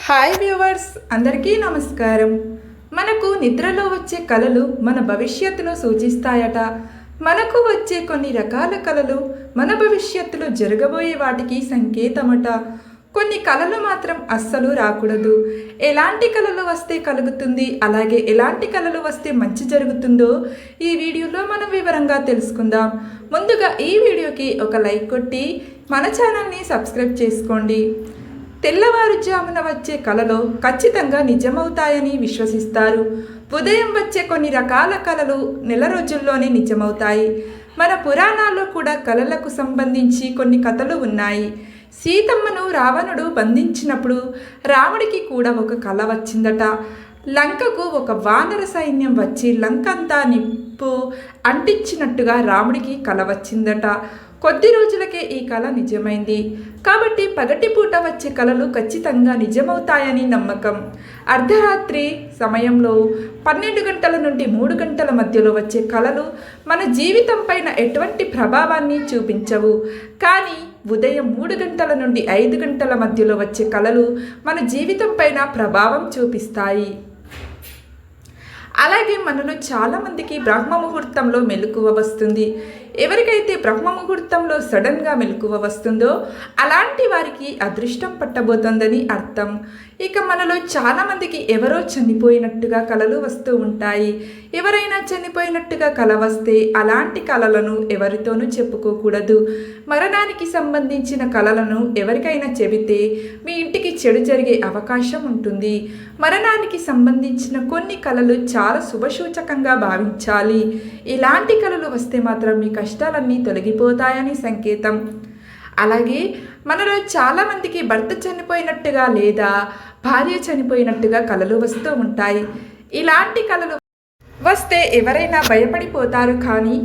Hi viewers, అందరికీ నమస్కారం. మనకు నిద్రలో వచ్చే కలలు మన భవిష్యత్తును సూచిస్తాయట. మనకు వచ్చే కొన్ని రకాల కలలు మన భవిష్యత్తులో జరగబోయే వాటికి సంకేతమట. కొన్ని కలలు మాత్రం అస్సలు రాకూడదు. ఎలాంటి కలలు వస్తే కలుగుతుంది, అలాగే ఎలాంటి కలలు వస్తే మంచి జరుగుతుందో ఈ వీడియోలో మనం వివరంగా తెలుసుకుందాం. ముందుగా ఈ వీడియోకి ఒక లైక్ కొట్టి మన ఛానల్ని సబ్స్క్రైబ్ చేసుకోండి. తెల్లవారుజామున వచ్చే కలలు ఖచ్చితంగా నిజమవుతాయని విశ్వసిస్తారు. ఉదయం వచ్చే కొన్ని రకాల కలలు నెల రోజుల్లోనే నిజమవుతాయి. మన పురాణాల్లో కూడా కలలకు సంబంధించి కొన్ని కథలు ఉన్నాయి. సీతమ్మను రావణుడు బంధించినప్పుడు రాముడికి కూడా ఒక కల వచ్చిందట. లంకకు ఒక వానర సైన్యం వచ్చి లంకంతా నిప్పు అంటించినట్టుగా రాముడికి కల వచ్చిందట. కొద్ది రోజులకే ఈ కళ నిజమైంది. కాబట్టి పగటిపూట వచ్చే కళలు ఖచ్చితంగా నిజమవుతాయని నమ్మకం. అర్ధరాత్రి సమయంలో 12 గంటల నుండి 3 గంటల మధ్యలో వచ్చే కళలు మన జీవితం పైన ఎటువంటి ప్రభావాన్ని చూపించవు. కానీ ఉదయం 3 గంటల నుండి 5 గంటల మధ్యలో వచ్చే కళలు మన జీవితం పైన ప్రభావం చూపిస్తాయి. అలాగే మనలో చాలామందికి బ్రహ్మ ముహూర్తంలో మెలకువ వస్తుంది. ఎవరికైతే బ్రహ్మ ముహూర్తంలో సడన్గా మెలకువ వస్తుందో అలాంటి వారికి అదృష్టం పట్టబోతోందని అర్థం. ఇక మనలో చాలామందికి ఎవరో చనిపోయినట్టుగా కలలు వస్తూ ఉంటాయి. ఎవరైనా చనిపోయినట్టుగా కల వస్తే అలాంటి కలలను ఎవరితోనూ చెప్పుకోకూడదు. మరణానికి సంబంధించిన కలలను ఎవరికైనా చెబితే మీ ఇంటికి చెడు జరిగే అవకాశం ఉంటుంది. మరణానికి సంబంధించిన కొన్ని కలలు చాలా శుభసూచకంగా భావించాలి. ఇలాంటి కలలు వస్తే మాత్రం మీ కష్టాలన్నీ తొలగిపోతాయని సంకేతం. అలాగే మనలో చాలామందికి భర్త చనిపోయినట్టుగా లేదా భార్య చనిపోయినట్టుగా కలలు వస్తూ ఉంటాయి. ఇలాంటి కలలు వస్తే ఎవరైనా భయపడిపోతారు. కానీ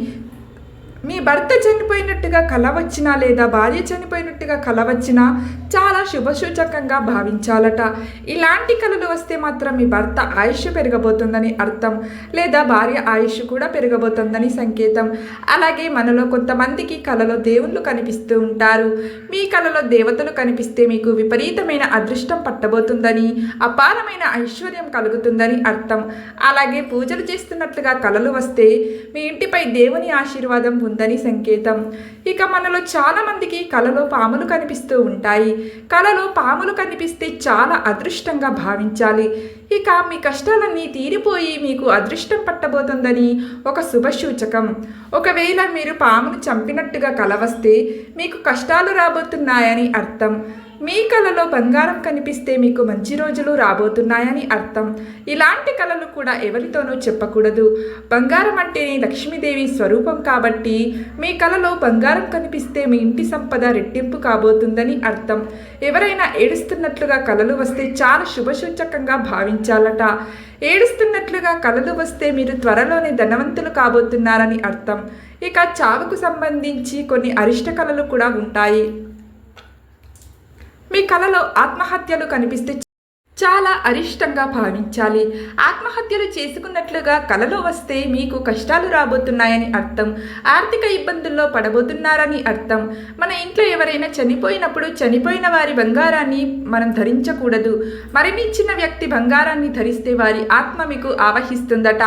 మీ భర్త చనిపోయినట్టుగా కల వచ్చినా లేదా భార్య చనిపోయినట్టుగా కల వచ్చినా చాలా శుభసూచకంగా భావించాలట. ఇలాంటి కలలు వస్తే మాత్రం మీ భర్త ఆయుష్ పెరగబోతుందని అర్థం, లేదా భార్య ఆయుష్ కూడా పెరగబోతుందని సంకేతం. అలాగే మనలో కొంతమందికి కలలో దేవుళ్ళు కనిపిస్తూ ఉంటారు. మీ కలలో దేవతలు కనిపిస్తే మీకు విపరీతమైన అదృష్టం పట్టబోతుందని, అపారమైన ఐశ్వర్యం కలుగుతుందని అర్థం. అలాగే పూజలు చేస్తున్నట్లుగా కలలు వస్తే మీ ఇంటిపై దేవుని ఆశీర్వాదం ఉందని సంకేతం. ఇక మనలో చాలా మందికి కలలో పాములు కనిపిస్తూ ఉంటాయి. కలలో పాములు కనిపిస్తే చాలా అదృష్టంగా భావించాలి. ఇక మీ కష్టాలన్నీ తీరిపోయి మీకు అదృష్టం పట్టబోతుందని ఒక శుభసూచకం. ఒకవేళ మీరు పామును చంపినట్టుగా కల వస్తే మీకు కష్టాలు రాబోతున్నాయని అర్థం. మీ కలలో బంగారం కనిపిస్తే మీకు మంచి రోజులు రాబోతున్నాయని అర్థం. ఇలాంటి కలలు కూడా ఎవరితోనూ చెప్పకూడదు. బంగారం అంటేనే లక్ష్మీదేవి స్వరూపం కాబట్టి మీ కలలో బంగారం కనిపిస్తే మీ ఇంటి సంపద రెట్టింపు కాబోతుందని అర్థం. ఎవరైనా ఏడుస్తున్నట్లుగా కలలు వస్తే చాలా శుభసూచకంగా భావించాలట. ఏడుస్తున్నట్లుగా కలలు వస్తే మీరు త్వరలోనే ధనవంతులు కాబోతున్నారని అర్థం. ఇక చావుకు సంబంధించి కొన్ని అరిష్ట కలలు కూడా ఉంటాయి. మీ కలలో ఆత్మహత్యలు కనిపిస్తే చాలా అరిష్టంగా భావించాలి. ఆత్మహత్యలు చేసుకున్నట్లుగా కలలో వస్తే మీకు కష్టాలు రాబోతున్నాయని అర్థం. ఆర్థిక ఇబ్బందుల్లో పడబోతున్నారని అర్థం. మన ఇంట్లో ఎవరైనా చనిపోయినప్పుడు చనిపోయిన వారి బంగారాన్ని మనం ధరించకూడదు. మరణించిన వ్యక్తి బంగారాన్ని ధరిస్తే వారి ఆత్మ మీకు ఆవహిస్తుందట.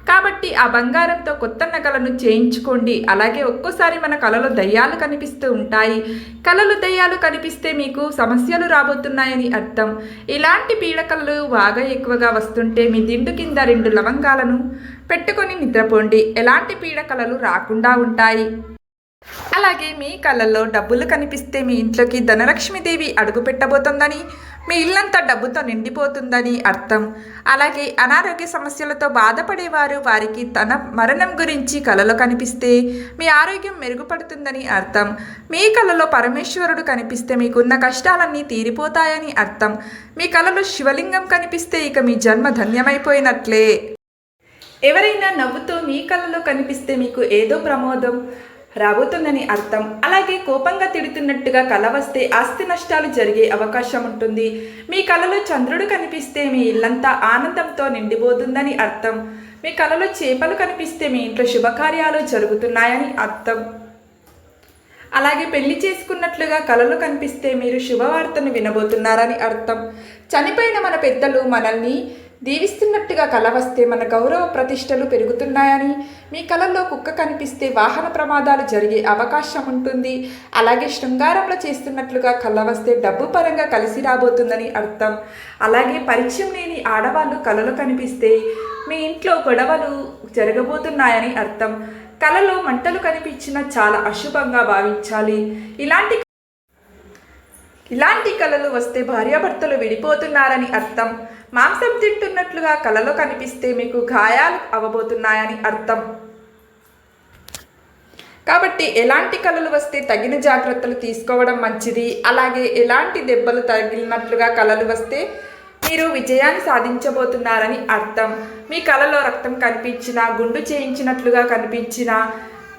కాబట్టి ఆ బంగారంతో కొత్త నగలను చేయించుకోండి. అలాగే ఒక్కోసారి మన కలలో దయ్యాలు కనిపిస్తూ ఉంటాయి. కలలో దయ్యాలు కనిపిస్తే మీకు సమస్యలు రాబోతున్నాయని అర్థం. ఇలాంటి పీడకలలు బాగా ఎక్కువగా వస్తుంటే మీ దిండు కింద 2 లవంగాలను పెట్టుకొని నిద్రపోండి. ఎలాంటి పీడకలలు రాకుండా ఉంటాయి. అలాగే మీ కళ్ళల్లో డబ్బులు కనిపిస్తే మీ ఇంట్లోకి ధనలక్ష్మీదేవి అడుగు పెట్టబోతుందని, మీ ఇల్లంతా డబ్బుతో నిండిపోతుందని అర్థం. అలాగే అనారోగ్య సమస్యలతో బాధపడేవారు వారికి తన మరణం గురించి కలలో కనిపిస్తే మీ ఆరోగ్యం మెరుగుపడుతుందని అర్థం. మీ కలలో పరమేశ్వరుడు కనిపిస్తే మీకున్న కష్టాలన్నీ తీరిపోతాయని అర్థం. మీ కలలో శివలింగం కనిపిస్తే ఇక మీ జన్మ ధన్యమైపోయినట్లే. ఎవరైనా నవ్వుతూ మీ కలలో కనిపిస్తే మీకు ఏదో ప్రమాదం రాబోతుందని అర్థం. అలాగే కోపంగా తిడుతున్నట్టుగా కల వస్తే ఆస్తి నష్టాలు జరిగే అవకాశం ఉంటుంది. మీ కలలో చంద్రుడు కనిపిస్తే మీ ఇల్లంతా ఆనందంతో నిండిపోతుందని అర్థం. మీ కలలో చేపలు కనిపిస్తే మీ ఇంట్లో శుభకార్యాలు జరుగుతున్నాయని అర్థం. అలాగే పెళ్లి చేసుకున్నట్లుగా కలలు కనిపిస్తే మీరు శుభవార్తను వినబోతున్నారని అర్థం. చనిపోయిన మన పెద్దలు మనల్ని దీవిస్తున్నట్టుగా కల వస్తే మన గౌరవ ప్రతిష్టలు పెరుగుతున్నాయని, మీ కళల్లో కుక్క కనిపిస్తే వాహన ప్రమాదాలు జరిగే అవకాశం ఉంటుంది. అలాగే శృంగారంలో చేస్తున్నట్లుగా కళ వస్తే డబ్బు పరంగా కలిసి రాబోతుందని అర్థం. అలాగే పరిచయం లేని ఆడవాళ్ళు కళలు కనిపిస్తే మీ ఇంట్లో గొడవలు జరగబోతున్నాయని అర్థం. కళలో మంటలు కనిపించిన చాలా అశుభంగా భావించాలి. ఇలాంటి కళలు వస్తే భార్యాభర్తలు విడిపోతున్నారని అర్థం. మాంసం తింటున్నట్లుగా కలలో కనిపిస్తే మీకు గాయాలు అవ్వబోతున్నాయని అర్థం. కాబట్టి ఎలాంటి కళలు వస్తే తగిన జాగ్రత్తలు తీసుకోవడం మంచిది. అలాగే ఎలాంటి దెబ్బలు తగిలినట్లుగా కళలు వస్తే మీరు విజయాన్ని సాధించబోతున్నారని అర్థం. మీ కళలో రక్తం కనిపించినా, గుండు చేయించినట్లుగా కనిపించినా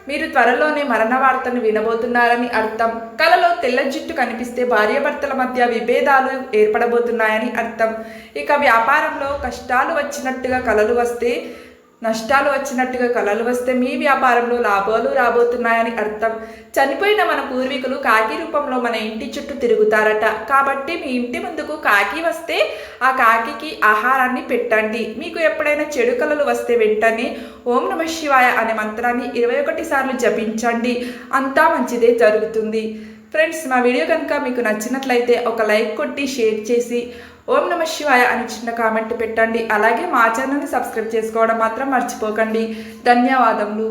మీరు త్వరలోనే మరణ వార్తను వినబోతున్నారని అర్థం. కలలో తెల్ల జుట్టు కనిపిస్తే భార్యాభర్తల మధ్య విభేదాలు ఏర్పడబోతున్నాయని అర్థం. ఇక వ్యాపారంలో కష్టాలు వచ్చినట్టుగా కలలు వస్తే, నష్టాలు వచ్చినట్టుగా కలలు వస్తే మీ వ్యాపారంలో లాభాలు రాబోతున్నాయని అర్థం. చనిపోయిన మన పూర్వీకులు కాకి రూపంలో మన ఇంటి చుట్టూ తిరుగుతారట. కాబట్టి మీ ఇంటి ముందుకు కాకి వస్తే ఆ కాకికి ఆహారాన్ని పెట్టండి. మీకు ఎప్పుడైనా చెడు కలలు వస్తే వెంటనే ఓం నమః శివాయ అనే మంత్రాన్ని 21 సార్లు జపించండి. అంతా మంచిదే జరుగుతుంది. ఫ్రెండ్స్, మా వీడియో కనుక మీకు నచ్చినట్లయితే ఒక లైక్ కొట్టి షేర్ చేసి ఓం నమః శివాయ అని చిన్న కామెంట్ పెట్టండి. అలాగే మా ఛానల్ని సబ్స్క్రైబ్ చేసుకోవడం మాత్రం మర్చిపోకండి. ధన్యవాదములు.